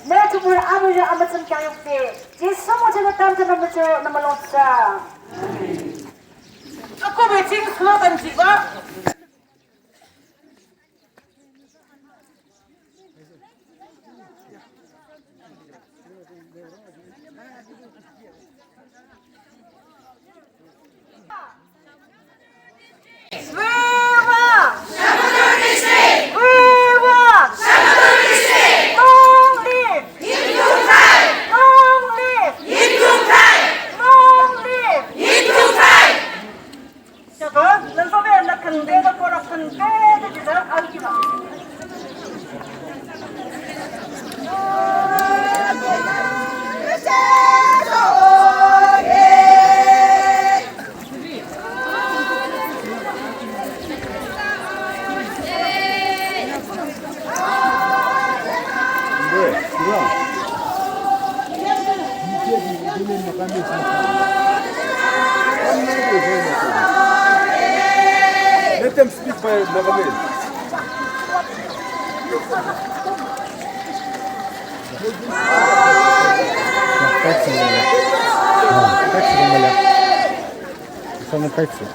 내 주문 아무리 아무튼 교육대 제 소모제가 땀도 넘어놓자 조금 외칭 슬로건 지고 Let them speak by Nagamin. Пальцы замоля. Самые пальцы.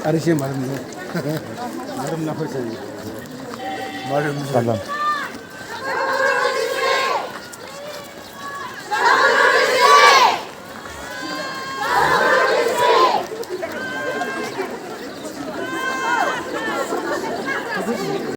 아르시에 말은 뭐 나름 나쁘지 말은 무슨